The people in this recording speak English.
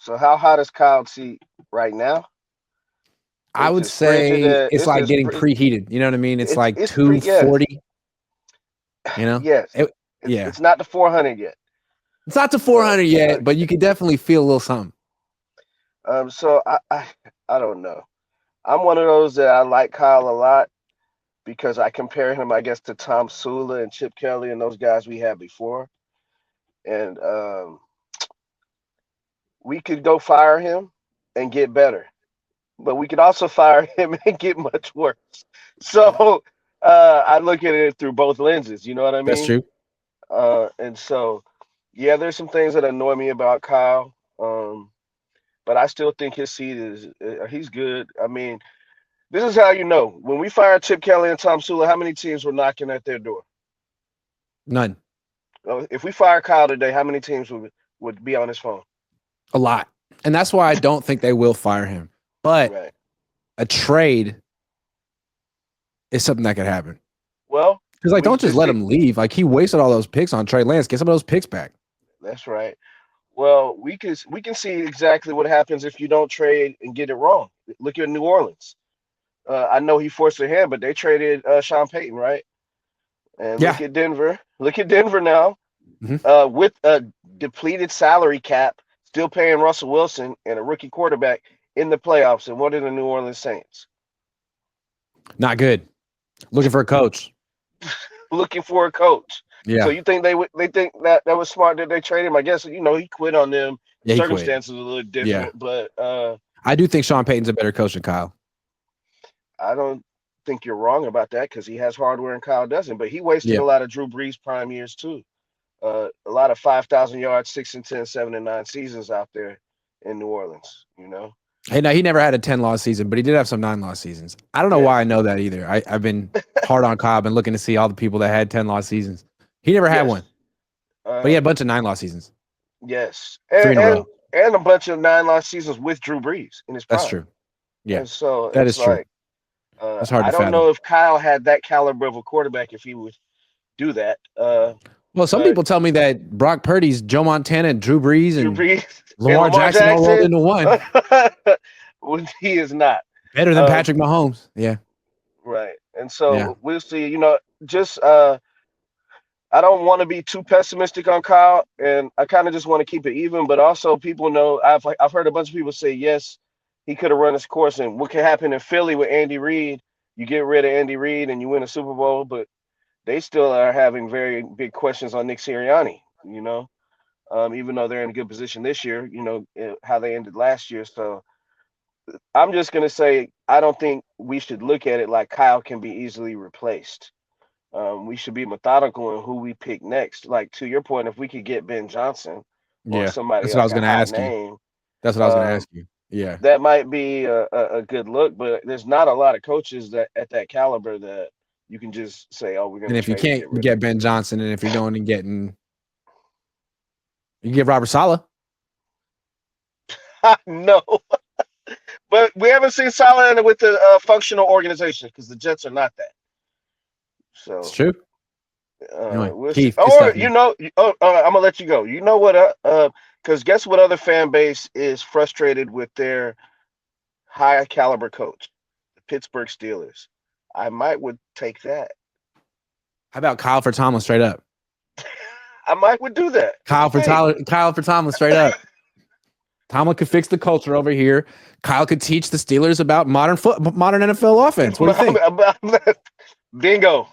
So how hot is Kyle seat right now? I It's would as frigid say as it's like getting preheated. You know what I mean? It's like it's pre yeah 240. You know? yes. Yeah. It's not the 400 yet, It's not to but 400 yet, but you could definitely feel a little something. so I don't know. I'm one of those that I like Kyle a lot because I compare him, I guess, to Tom Sula and Chip Kelly and those guys we had before. And we could go fire him and get better, but we could also fire him and get much worse. So I look at it through both lenses. You know what I That's mean? true. And so, yeah, there's some things that annoy me about Kyle, but I still think his seat is he's good. I mean, this is how you know when we fired Chip Kelly and Tom Sula, how many teams were knocking at their door? None. If we fire Kyle today, how many teams would be on his phone? A lot. And that's why I don't think they will fire him. But Right. a trade is something that could happen. Well, Because like, we don't just just let did. him leave. Like he wasted all those picks on Trey Lance. Get some of those picks back. That's right. Well, we can see exactly what happens if you don't trade and get it wrong. Look at New Orleans. I know he forced their hand, but they traded Sean Payton, right? And Yeah. look at Denver. Look at Denver now, Mhm. with a depleted salary cap, still paying Russell Wilson and a rookie quarterback in the playoffs. And what are the New Orleans Saints? Not good. Looking for a coach. Looking for a coach. So Yeah. you think they think that was smart that they traded him? I guess he quit on them. Yeah, he quit. Circumstances a little Yeah. different, but I do think Sean Payton's a better coach than Kyle. I don't think you're wrong about that because he has hardware and Kyle doesn't. But he wasted Yeah. a lot of Drew Brees prime years too. A lot of 5,000 yards, 6 and 10, 7 and 9 seasons out there in New Orleans. Hey, no, he never had a 10-loss season, but he did have some 9-loss seasons. I don't know Yes, why I know that either. I've been hard on Kyle. I've been looking to see all the people that had 10-loss seasons. He never had one, yes, but he uh, had a bunch of 9-loss seasons, yes, 3 in a row. and a bunch of 9 loss seasons with Drew Brees in his That's prime. true. Yeah, And so that it's is true. like That's hard I to don't fathom. know if Kyle had that caliber of a quarterback if he would do that. Well, some But people tell me that Brock Purdy's Joe Montana and Drew Brees Drew and Brees and Lamar Lamar Jackson all rolled Jackson, into one. well, he is not. Better than Um, Patrick Mahomes. Yeah, right. And yeah. so we'll see. Just I don't want to be too pessimistic on Kyle, and I kind of just want to keep it even. But also, people know I've heard a bunch of people say yes, he could have run his course, and what could happen in Philly with Andy Reid? You get rid of Andy Reid and you win a Super Bowl, but they still are having very big questions on Nick Sirianni. Even though they're in a good position this year, how they ended last year. So I'm just gonna say I don't think we should look at it like Kyle can be easily replaced. We should be methodical in who we pick next. Like to your point, if we could get Ben Johnson or Yeah. somebody That's what I like was a going to hot ask you. name, That's what I was going to um, ask you. Yeah. that might be a good look. But there's not a lot of coaches that at that caliber that you can just say, "Oh, we're going And to if you trade and can't get rid of." get Ben Johnson, and if you're going and getting, you can get Robert Saleh. No, but we haven't seen Salah with the functional organization because the Jets are not that. It's So true. Anyway, we'll see. Keith, good Or stuff, man. I'm gonna let you go. You know what? Because guess what? Other fan base is frustrated with their high caliber coach, the Pittsburgh Steelers. I might would take that. How about Kyle for Tomlin straight up? I might would do that. What you think? Kyle for Tomlin straight up. Tomlin could fix the culture over here. Kyle could teach the Steelers about modern NFL offense. What do you think? Bingo.